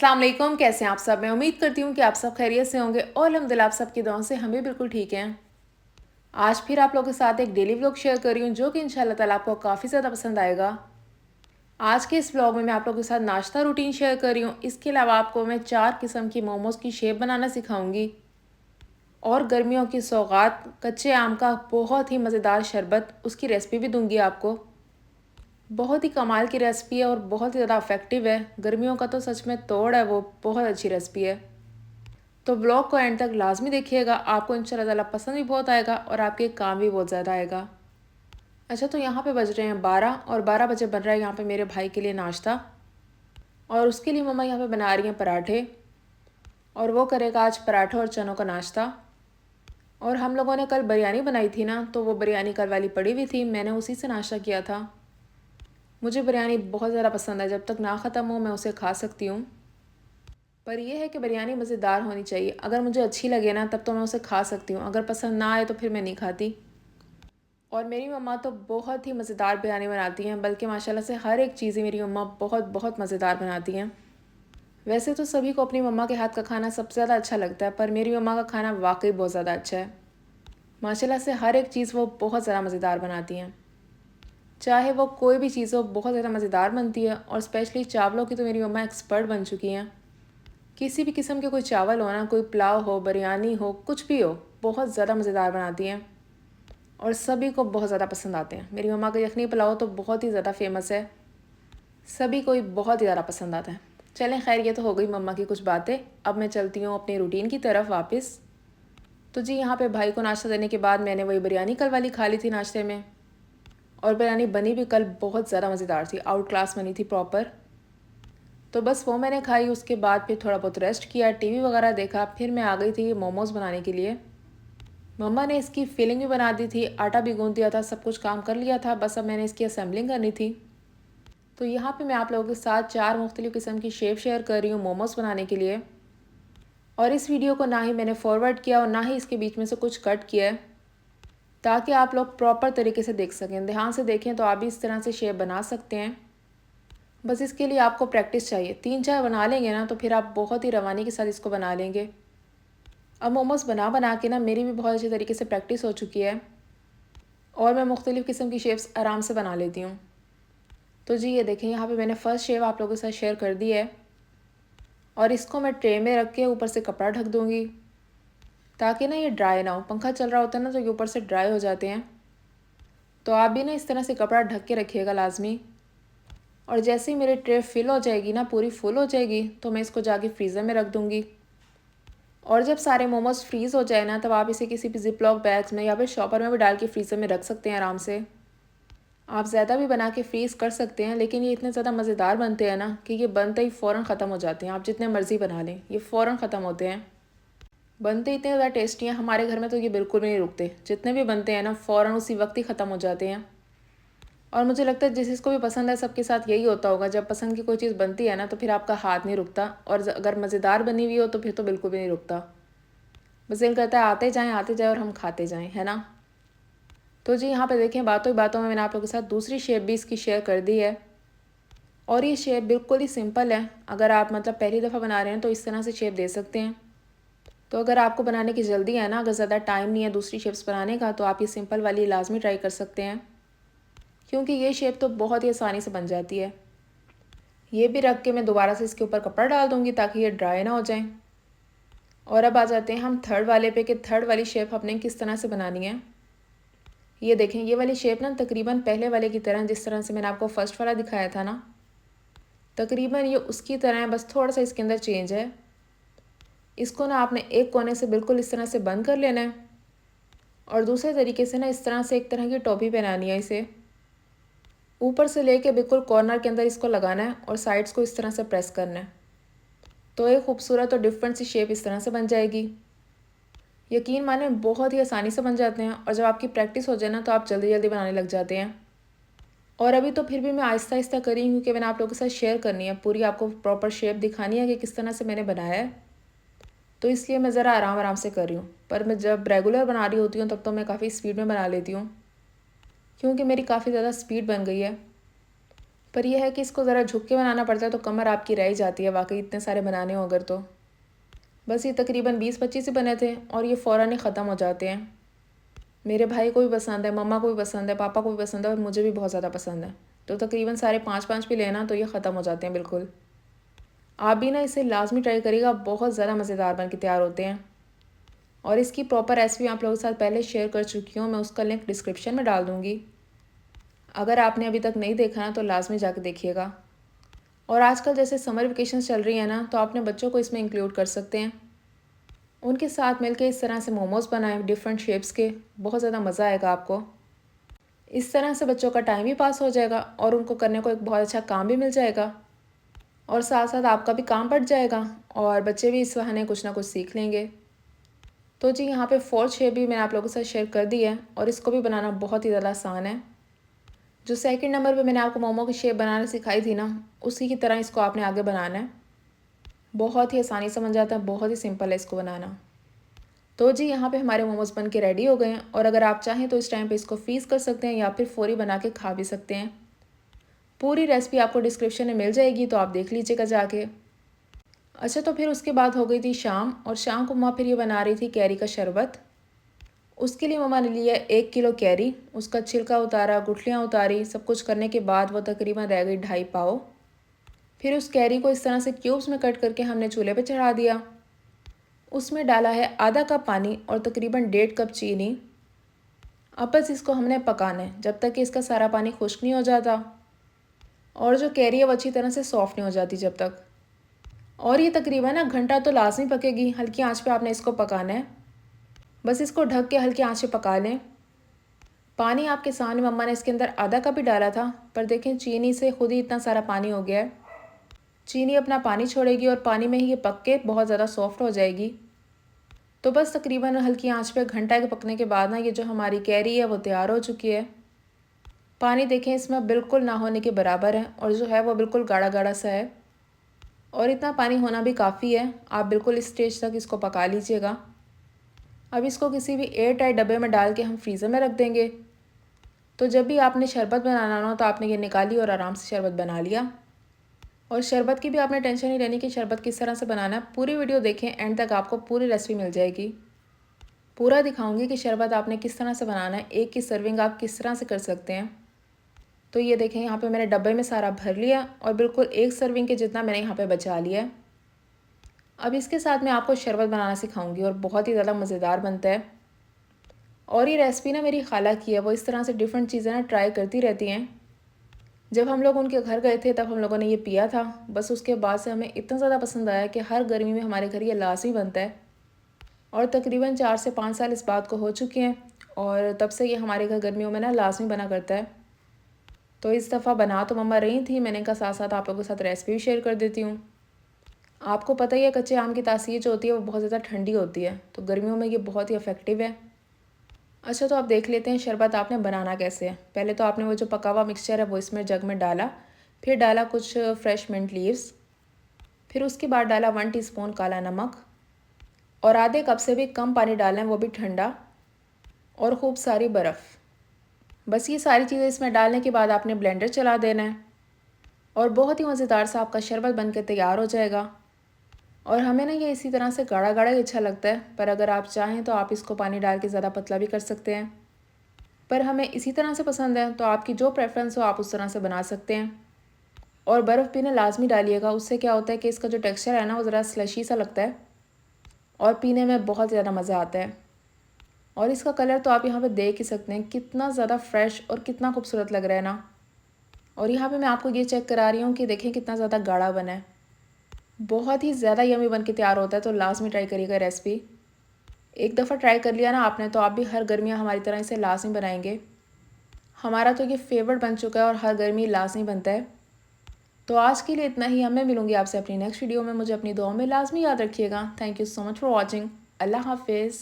अस्सलाम वालेकुम। कैसे हैं आप सब? मैं उम्मीद करती हूँ कि आप सब खैरियत से होंगे और अल्हम्दुलिल्लाह आप सबकी दुआओं से हम भी बिल्कुल ठीक हैं। आज फिर आप लोगों के साथ एक डेली व्लॉग शेयर कर रही हूँ जो कि इंशाल्लाह ताला आपको काफ़ी ज़्यादा पसंद आएगा। आज के इस व्लॉग में मैं आप लोगों के साथ नाश्ता रूटीन शेयर कर रही हूँ। इसके अलावा आपको मैं 4 किस्म की मोमोज़ की शेप बनाना सिखाऊंगी और गर्मियों की सौगात कच्चे आम का बहुत ही मज़ेदार शरबत उसकी रेसिपी भी दूंगी आपको। बहुत ही कमाल की रेसिपी है और बहुत ही ज़्यादा इफ़ेक्टिव है। गर्मियों का तो सच में तोड़ है, वो बहुत अच्छी रेसिपी है। तो ब्लॉग को एंड तक लाजमी देखिएगा, आपको इंशाल्लाह ताला पसंद भी बहुत आएगा और आपके काम भी बहुत ज़्यादा आएगा। अच्छा, तो यहाँ पे बज रहे हैं 12 और 12 बजे बन रहा है यहाँ पे मेरे भाई के लिए नाश्ता और उसके लिए मम्मा यहाँ पे बना रही हैं पराठे और वो करेगा आज पराठे और चनों का नाश्ता। और हम लोगों ने कल बिरयानी बनाई थी ना, तो वो बिरयानी कल वाली पड़ी हुई थी, मैंने उसी से नाश्ता किया था। मुझे बिरयानी बहुत ज़्यादा पसंद है, जब तक ना ख़त्म हो मैं उसे खा सकती हूँ। पर यह है कि बिरयानी मज़ेदार होनी चाहिए। अगर मुझे अच्छी लगे ना तब तो मैं उसे खा सकती हूँ, अगर पसंद ना आए तो फिर मैं नहीं खाती। और मेरी मम्मा तो बहुत ही मज़ेदार बिरयानी बनाती हैं, बल्कि माशाल्लाह से हर एक चीज़ें मेरी मम्मा बहुत बहुत मज़ेदार बनाती हैं। वैसे तो सभी को अपनी मम्मा के हाथ का खाना सबसे ज़्यादा अच्छा लगता है, पर मेरी मम्मा का खाना वाकई बहुत ज़्यादा अच्छा है। माशाल्लाह से हर एक चीज़ वो बहुत ज़्यादा मज़ेदार बनाती हैं। चाहे वो कोई भी चीज़ हो, बहुत ज़्यादा मज़ेदार बनती है। और स्पेशली चावलों की तो मेरी मम्मा एक्सपर्ट बन चुकी हैं। किसी भी किस्म के कोई चावल हो ना, कोई पुलाव हो, बिरयानी हो, कुछ भी हो, बहुत ज़्यादा मज़ेदार बनाती हैं और सभी को बहुत ज़्यादा पसंद आते हैं। मेरी मम्मा का यखनी पुलाव तो बहुत ही ज़्यादा फेमस है, सभी को ही बहुत ही ज़्यादा पसंद आता है। चलें खैर, ये तो हो गई मम्मा की कुछ बातें। अब मैं चलती हूँ अपनी रूटीन की तरफ वापस। तो जी, यहाँ पे भाई को नाश्ता देने के बाद मैंने वही बिरयानी कल वाली खा ली थी नाश्ते में। और बिरयानी बनी भी कल बहुत ज़्यादा मज़ेदार थी, आउट क्लास बनी थी प्रॉपर। तो बस वो मैंने खाई, उसके बाद फिर थोड़ा बहुत रेस्ट किया, टीवी वगैरह देखा, फिर मैं आ गई थी मोमोज़ बनाने के लिए। मम्मा ने इसकी फिलिंग भी बना दी थी, आटा भी गूंद दिया था, सब कुछ काम कर लिया था, बस अब मैंने इसकी असेंबलिंग करनी थी। तो यहाँ पे मैं आप लोगों के साथ 4 मुख्तलिफ़ किस्म की शेप शेयर कर रही हूँ मोमोज़ बनाने के लिए। और इस वीडियो को ना ही मैंने फॉरवर्ड किया और ना ही इसके बीच में से कुछ कट किया है, ताकि आप लोग प्रॉपर तरीके से देख सकें। ध्यान से देखें तो आप भी इस तरह से शेप बना सकते हैं। बस इसके लिए आपको प्रैक्टिस चाहिए। 3-4 बना लेंगे ना तो फिर आप बहुत ही रवानी के साथ इसको बना लेंगे। अब मोमोज़ बना बना के ना मेरी भी बहुत अच्छी तरीके से प्रैक्टिस हो चुकी है और मैं मुख्तलिफ़ किस्म की शेप्स आराम से बना लेती हूँ। तो जी, ये देखें, यहाँ पे मैंने फ़र्स्ट शेप आप लोगों के साथ शेयर कर दी है और इसको मैं ट्रे में रख के ऊपर से कपड़ा ढक दूँगी, ताकि ना ये ड्राई ना हो। पंखा चल रहा होता है ना, तो ये ऊपर से ड्राई हो जाते हैं। तो आप भी ना इस तरह से कपड़ा ढक के रखिएगा लाजमी। और जैसे ही मेरी ट्रे फिल हो जाएगी ना, पूरी फुल हो जाएगी, तो मैं इसको जाके फ्रीज़र में रख दूँगी। और जब सारे मोमोज़ फ्रीज़ हो जाए ना, तब आप इसे किसी भी ज़िप-लॉक बैग्स में या फिर शॉपर में भी डाल के फ्रीज़र में रख सकते हैं आराम से। आप ज़्यादा भी बना के फ्रीज़ कर सकते हैं, लेकिन ये इतने ज़्यादा मज़ेदार बनते हैं ना कि ये बनते ही फ़ौरन ख़त्म हो जाते हैं। आप जितने मर्ज़ी बना लें, ये फ़ौरन ख़त्म होते हैं। बनते इतने ज़्यादा टेस्टी हैं, हमारे घर में तो ये बिल्कुल भी नहीं रुकते। जितने भी बनते हैं ना, फ़ौरन उसी वक्त ही ख़त्म हो जाते हैं। और मुझे लगता है जिस जिसको भी पसंद है, सबके साथ यही होता होगा। जब पसंद की कोई चीज़ बनती है ना, तो फिर आपका हाथ नहीं रुकता, और अगर मज़ेदार बनी हुई हो तो फिर तो बिल्कुल भी नहीं रुकता। बस दिल करता है आते जाएँ और हम खाते जाएँ, है ना? तो जी, यहाँ पे देखें, बातों ही बातों में मैंने आप लोगों के साथ दूसरी शेप भी इसकी शेयर कर दी है। और ये शेप बिल्कुल ही सिंपल है। अगर आप मतलब पहली दफ़ा बना रहे हैं तो इस तरह से शेप दे सकते हैं। तो अगर आपको बनाने की जल्दी है ना, अगर ज़्यादा टाइम नहीं है दूसरी शेप्स बनाने का, तो आप ये सिंपल वाली लाजमी ट्राई कर सकते हैं, क्योंकि ये शेप तो बहुत ही आसानी से बन जाती है। ये भी रख के मैं दोबारा से इसके ऊपर कपड़ा डाल दूँगी ताकि ये ड्राई ना हो जाए। और अब आ जाते हैं हम थर्ड वाले पे कि थर्ड वाली शेप अपने किस तरह से बनानी है। ये देखें, ये वाली शेप ना तकरीबन पहले वाले की तरह, जिस तरह से मैंने आपको फर्स्ट वाला दिखाया था ना, तकरीबन ये उसकी तरह है, बस थोड़ा सा इसके अंदर चेंज है। इसको ना आपने एक कोने से बिल्कुल इस तरह से बंद कर लेना है और दूसरे तरीके से ना इस तरह से एक तरह की टोपी पहनानी है। इसे ऊपर से लेके बिल्कुल कॉर्नर के अंदर इसको लगाना है और साइड्स को इस तरह से प्रेस करना है, तो एक खूबसूरत और डिफरेंट सी शेप इस तरह से बन जाएगी। यकीन माने बहुत ही आसानी से बन जाते हैं, और जब आपकी प्रैक्टिस हो जाए ना, तो आप जल्दी जल्दी बनाने लग जाते हैं। और अभी तो फिर भी मैं आहिस्ता आहिस्ता करी, क्योंकि मैंने आप लोगों के साथ शेयर करनी है, पूरी आपको प्रॉपर शेप दिखानी है कि किस तरह से मैंने बनाया है, तो इसलिए मैं ज़रा आराम आराम से कर रही हूँ। पर मैं जब रेगुलर बना रही होती हूँ तब तो मैं काफ़ी स्पीड में बना लेती हूँ, क्योंकि मेरी काफ़ी ज़्यादा स्पीड बन गई है। पर यह है कि इसको ज़रा झुक के बनाना पड़ता है, तो कमर आपकी रह ही जाती है वाकई इतने सारे बनाने हो अगर तो। बस ये तकरीबन 20-25 ही बने थे और ये फ़ौरन ही ख़त्म हो जाते हैं। मेरे भाई को भी पसंद है, मम्मा को भी पसंद है, पापा को भी पसंद है और मुझे भी बहुत ज़्यादा पसंद है। तो तकरीबन सारे 5-5 भी लेना तो ये ख़त्म हो जाते हैं बिल्कुल। आप भी ना इसे लाजमी ट्राई करिएगा, बहुत ज़्यादा मज़ेदार बन के तैयार होते हैं। और इसकी प्रॉपर रेसिपी आप लोगों के साथ पहले शेयर कर चुकी हूँ, मैं उसका लिंक डिस्क्रिप्शन में डाल दूँगी। अगर आपने अभी तक नहीं देखा ना तो लाजमी जाकर देखिएगा। और आजकल जैसे समर वेकेशंस चल रही है ना, तो अपने बच्चों को इसमें इंक्लूड कर सकते हैं। उनके साथ मिलके इस तरह से मोमोज़ बनाएं डिफरेंट शेप्स के, बहुत ज़्यादा मज़ा आएगा आपको। इस तरह से बच्चों का टाइम भी पास हो जाएगा और उनको करने को एक बहुत अच्छा काम भी मिल जाएगा और साथ साथ आपका भी काम बढ़ जाएगा और बच्चे भी इस बहाने कुछ ना कुछ सीख लेंगे। तो जी यहाँ पे फोर्थ शेप भी मैंने आप लोगों के साथ शेयर कर दी है और इसको भी बनाना बहुत ही ज़्यादा आसान है। जो सेकंड नंबर पे मैंने आपको मोमो की शेप बनाना सिखाई थी ना, उसी की तरह इसको आपने आगे बनाना है। बहुत ही आसानी से बन जाता है, बहुत ही सिंपल है इसको बनाना। तो जी यहाँ पे हमारे मोमोज़ बन के रेडी हो गए हैं और अगर आप चाहें तो इस टाइम पे इसको फ्रीज़ कर सकते हैं या फिर फौरी बना के खा भी सकते हैं। पूरी रेसिपी आपको डिस्क्रिप्शन में मिल जाएगी, तो आप देख लीजिएगा जाके। अच्छा, तो फिर उसके बाद हो गई थी शाम और शाम को मम्मा फिर ये बना रही थी कैरी का शरबत। उसके लिए मम्मा ने लिया 1 किलो कैरी, उसका छिलका उतारा, गुठलियाँ उतारी, सब कुछ करने के बाद वो तकरीबन रह गई 2.5 पाव। फिर उस कैरी को इस तरह से क्यूब्स में कट करके हमने चूल्हे पे चढ़ा दिया। उसमें डाला है आधा कप पानी और तकरीबन 1.5 कप चीनी। अब बस इसको हमने पकाना है जब तक कि इसका सारा पानी खुश्क नहीं हो जाता और जो कैरी है वो अच्छी तरह से सॉफ्ट नहीं हो जाती जब तक। और ये तकरीबन ना घंटा तो लाजमी पकेगी, हल्की आंच पे आपने इसको पकाना है। बस इसको ढक के हल्की आंच पे पका लें। पानी आपके सामने, मम्मा ने इसके अंदर आधा कप ही डाला था, पर देखें चीनी से खुद ही इतना सारा पानी हो गया है। चीनी अपना पानी छोड़ेगी और पानी में ही ये पक के बहुत ज़्यादा सॉफ्ट हो जाएगी। तो बस तकरीबन हल्की आंच पे घंटा के पकने के बाद ना ये जो हमारी कैरी है वो तैयार हो चुकी है। पानी देखें इसमें बिल्कुल ना होने के बराबर है और जो है वो बिल्कुल गाढ़ा गाढ़ा सा है और इतना पानी होना भी काफ़ी है। आप बिल्कुल इस स्टेज तक इसको पका लीजिएगा। अब इसको किसी भी एयर टाइट डब्बे में डाल के हम फ्रीज़र में रख देंगे। तो जब भी आपने शरबत बनाना हो तो आपने ये निकाली और आराम से शरबत बना लिया। और शरबत की भी आपने टेंशन नहीं लेनी कि शरबत किस तरह से बनाना है। पूरी वीडियो देखें, एंड तक आपको पूरी रेसिपी मिल जाएगी। पूरा दिखाऊंगी कि शरबत आपने किस तरह से बनाना है, एक की सर्विंग आप किस तरह से कर सकते हैं। तो ये देखें यहाँ पे मैंने डब्बे में सारा भर लिया और बिल्कुल एक सर्विंग के जितना मैंने यहाँ पे बचा लिया है। अब इसके साथ मैं आपको शरबत बनाना सिखाऊंगी और बहुत ही ज़्यादा मज़ेदार बनता है। और ये रेसिपी ना मेरी खाला की है, वो इस तरह से डिफरेंट चीज़ें ना ट्राई करती रहती हैं। जब हम लोग उनके घर गए थे तब हम लोगों ने ये पिया था, बस उसके बाद से हमें इतना ज़्यादा पसंद आया कि हर गर्मी में हमारे घर ये लाजमी बनता है। और तकरीबन 4 से 5 साल इस बात को हो चुके हैं और तब से ये हमारे घर गर्मियों में ना लाजमी बना करता है। तो इस दफ़ा बना तो मम्मा रही थी, मैंने कहा साथ साथ आप लोगों के साथ रेसिपी भी शेयर कर देती हूँ। आपको पता ही है कच्चे आम की तासीर जो होती है वो बहुत ज़्यादा ठंडी होती है, तो गर्मियों में ये बहुत ही इफ़ेक्टिव है। अच्छा, तो आप देख लेते हैं शरबत आपने बनाना कैसे है। पहले तो आपने वो जो पका हुआ मिक्सचर है वो इसमें जग में डाला, फिर डाला कुछ फ्रेश मिंट लीव्स, फिर उसके बाद डाला 1 टीस्पून काला नमक और आधे कप से भी कम पानी डालना है, वो भी ठंडा, और खूब सारी बर्फ़। बस ये सारी चीज़ें इसमें डालने के बाद आपने ब्लेंडर चला देना है और बहुत ही मज़ेदार सा आपका शरबत बनकर तैयार हो जाएगा। और हमें ना ये इसी तरह से गाढ़ा गाढ़ा ही अच्छा लगता है, पर अगर आप चाहें तो आप इसको पानी डाल के ज़्यादा पतला भी कर सकते हैं, पर हमें इसी तरह से पसंद है, तो आपकी जो प्रेफरेंस हो आप उस तरह से बना सकते हैं। और बर्फ़ भी ना लाजमी डालिएगा, उससे क्या होता है कि इसका जो टेक्सचर है ना वो ज़रा स्लशी सा लगता है और पीने में बहुत ज़्यादा मज़ा आता है। और इसका कलर तो आप यहाँ पे देख ही सकते हैं कितना ज़्यादा फ्रेश और कितना खूबसूरत लग रहा है ना। और यहाँ पे मैं आपको ये चेक करा रही हूँ कि देखें कितना ज़्यादा गाढ़ा बना है, बहुत ही ज़्यादा यमी बन के तैयार होता है। तो लाजमी ट्राई करिएगा रेसिपी। एक दफ़ा ट्राई कर लिया ना आपने तो आप भी हर गर्मियाँ हमारी तरह इसे लाजमी बनाएंगे। हमारा तो ये फेवरेट बन चुका है और हर गर्मी लाजमी बनता है। तो आज के लिए इतना ही, मैं मिलूंगी आपसे अपनी नेक्स्ट वीडियो में। मुझे अपनी दुआओं में लाजमी याद रखिएगा। Thank you so much for watching. अल्लाह हाफिज़।